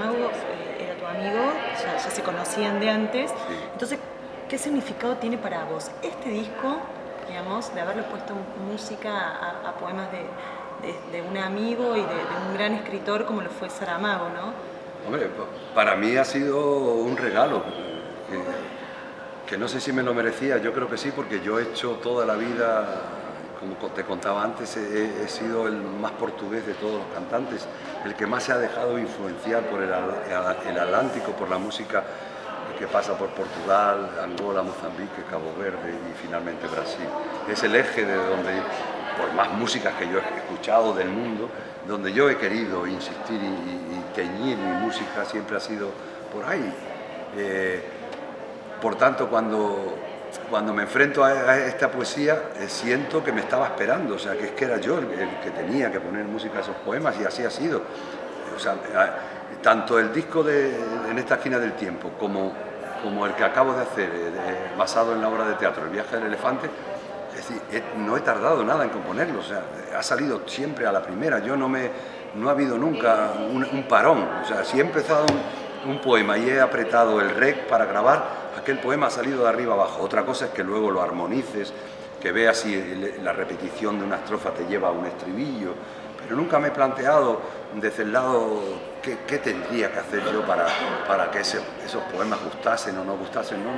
Saramago era tu amigo, ya se conocían de antes. Sí. Entonces, ¿qué significado tiene para vos este disco, digamos, de haberle puesto música a poemas de un amigo y de un gran escritor como lo fue Saramago, ¿no? Hombre, para mí ha sido un regalo, que no sé si me lo merecía, yo creo que sí, porque yo he hecho toda la vida, como te contaba antes, he sido el más portugués de todos los cantantes, el que más se ha dejado influenciar por el Atlántico, por la música que pasa por Portugal, Angola, Mozambique, Cabo Verde y finalmente Brasil. Es el eje de donde, por más músicas que yo he escuchado del mundo, donde yo he querido insistir y teñir mi música siempre ha sido por ahí. Por tanto, cuando me enfrento a esta poesía, siento que me estaba esperando, o sea, que es que era yo el que tenía que poner música a esos poemas y así ha sido. O sea, tanto el disco En esta esquina del tiempo como el que acabo de hacer, basado en la obra de teatro El viaje del elefante, es decir, no he tardado nada en componerlo, o sea, ha salido siempre a la primera, no ha habido nunca un parón, o sea, si he empezado un poema y he apretado el rec para grabar, aquel poema ha salido de arriba abajo. Otra cosa es que luego lo armonices, que veas si la repetición de una estrofa te lleva a un estribillo, pero nunca me he planteado desde el lado qué tendría que hacer yo para que esos poemas gustasen o no gustasen. No,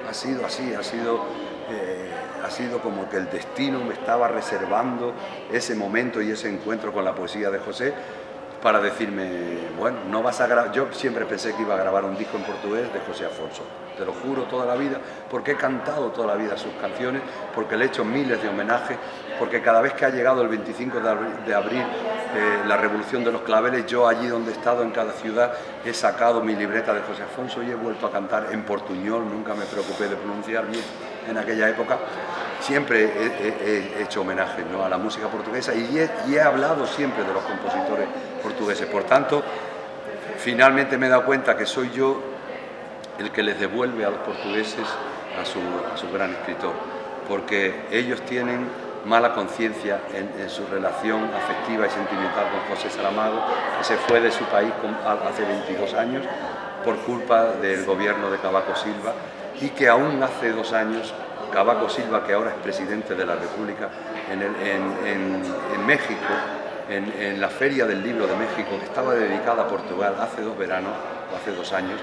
ha sido así, ha sido como que el destino me estaba reservando ese momento y ese encuentro con la poesía de José para decirme, bueno, no vas a grabar. Yo siempre pensé que iba a grabar un disco en portugués de José Afonso, te lo juro, toda la vida, porque he cantado toda la vida sus canciones, porque le he hecho miles de homenajes, porque cada vez que ha llegado el 25 de abril la Revolución de los Claveles, yo allí donde he estado, en cada ciudad, he sacado mi libreta de José Afonso y he vuelto a cantar en portuñol, nunca me preocupé de pronunciar bien en aquella época. Siempre he hecho homenajes, ¿no?, a la música portuguesa y he hablado siempre de los compositores portugueses. Por tanto, finalmente me he dado cuenta que soy yo el que les devuelve a los portugueses a su gran escritor, porque ellos tienen mala conciencia en su relación afectiva y sentimental con José Saramago, que se fue de su país hace 22 años por culpa del gobierno de Cavaco Silva, y que aún hace 2 años Cavaco Silva, que ahora es presidente de la República, en México, en la Feria del Libro de México, que estaba dedicada a Portugal hace 2 veranos, o hace 2 años,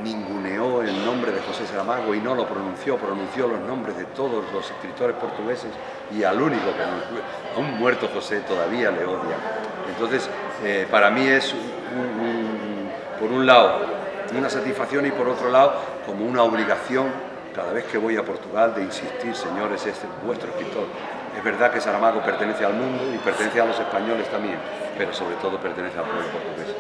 ninguneó el nombre de José Saramago y no lo pronunció los nombres de todos los escritores portugueses, y al único que no, a un muerto José, todavía le odia. Entonces, para mí es, por un lado, una satisfacción y por otro lado, como una obligación, cada vez que voy a Portugal, de insistir, señores, es vuestro escritor. Es verdad que Saramago pertenece al mundo y pertenece a los españoles también, pero sobre todo pertenece al pueblo portugués.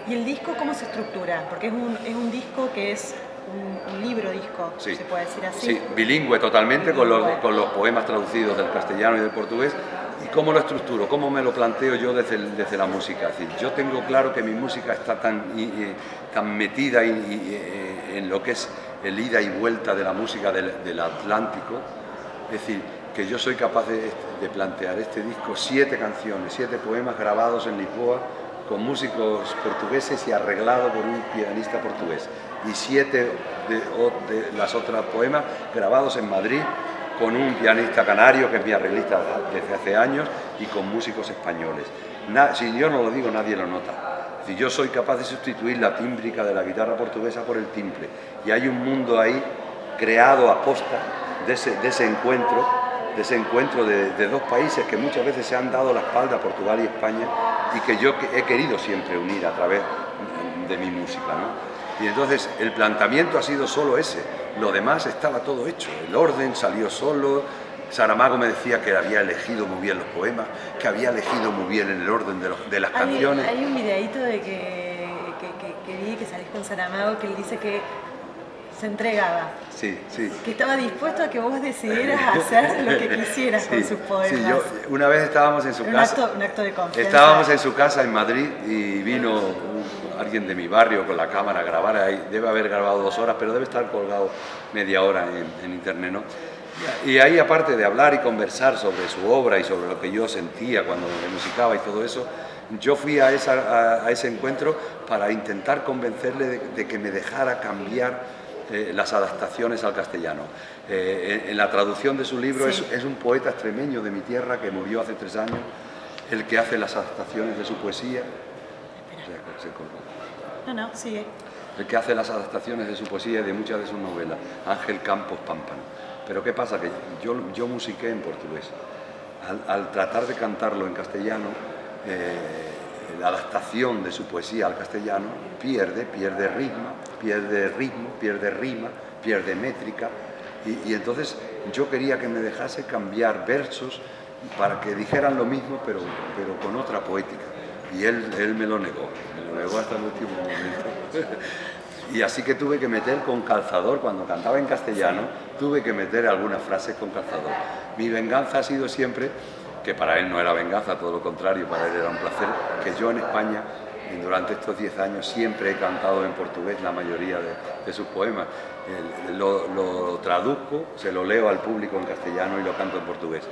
¿Y el disco cómo se estructura? Porque es un disco que es un libro-disco, sí, se puede decir así. Sí, bilingüe totalmente, bilingüe. Con los poemas traducidos del castellano y del portugués. ¿Y cómo lo estructuro? ¿Cómo me lo planteo yo desde la música? Es decir, yo tengo claro que mi música está tan metida en lo que es el ida y vuelta de la música del Atlántico, es decir, que yo soy capaz de plantear este disco 7 canciones, 7 poemas grabados en Lisboa, con músicos portugueses y arreglado por un pianista portugués, y 7 de las otras poemas grabados en Madrid con un pianista canario que es mi arreglista desde hace años y con músicos españoles. Si yo no lo digo, nadie lo nota. Es decir, yo soy capaz de sustituir la tímbrica de la guitarra portuguesa por el timbre, y hay un mundo ahí creado a posta de ese encuentro de 2 países que muchas veces se han dado la espalda, Portugal y España, y que yo he querido siempre unir a través de mi música, ¿no? Y entonces el planteamiento ha sido solo ese, lo demás estaba todo hecho, el orden salió solo. Saramago me decía que había elegido muy bien los poemas, que había elegido muy bien el orden de las canciones. Hay un videíto de que vi que salís con Saramago, que él dice que se entregaba, sí, que estaba dispuesto a que vos decidieras hacer lo que quisieras con sus poemas. Sí, una vez estábamos en su casa, un acto de confianza. Estábamos en su casa en Madrid y vino alguien de mi barrio con la cámara a grabar, ahí debe haber grabado 2 horas, pero debe estar colgado media hora en internet, ¿no? Y ahí, aparte de hablar y conversar sobre su obra y sobre lo que yo sentía cuando me musicaba y todo eso, yo fui a ese encuentro para intentar convencerle de que me dejara cambiar las adaptaciones al castellano. En la traducción de su libro Sí. es un poeta extremeño de mi tierra que murió hace 3 años, el que hace las adaptaciones de su poesía. No, no, sigue. El que hace las adaptaciones de su poesía y de muchas de sus novelas, Ángel Campos Pámpano. Pero ¿qué pasa? Que yo musiqué en portugués. Al tratar de cantarlo en castellano, la adaptación de su poesía al castellano pierde ritmo, pierde rima, pierde métrica. Y entonces yo quería que me dejase cambiar versos para que dijeran lo mismo, pero con otra poética. Y él me lo negó hasta el último momento. Y así que tuve que meter con calzador, cuando cantaba en castellano, tuve que meter algunas frases con calzador. Mi venganza ha sido siempre, que para él no era venganza, todo lo contrario, para él era un placer, que yo en España, durante estos 10 años, siempre he cantado en portugués la mayoría de sus poemas. Lo traduzco, se lo leo al público en castellano y lo canto en portugués,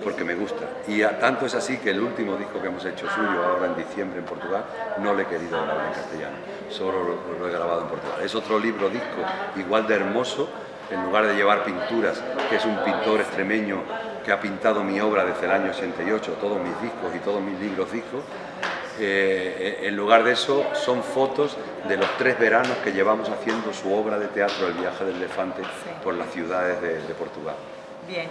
porque me gusta. Y tanto es así que el último disco que hemos hecho suyo, ahora en diciembre en Portugal, no le he querido grabar en castellano, solo lo he grabado en Portugal. Es otro libro disco igual de hermoso, en lugar de llevar pinturas, que es un pintor extremeño que ha pintado mi obra desde el año 88, todos mis discos y todos mis libros discos. En lugar de eso, son fotos de los 3 veranos que llevamos haciendo su obra de teatro, El viaje del elefante, por las ciudades de Portugal. Bien.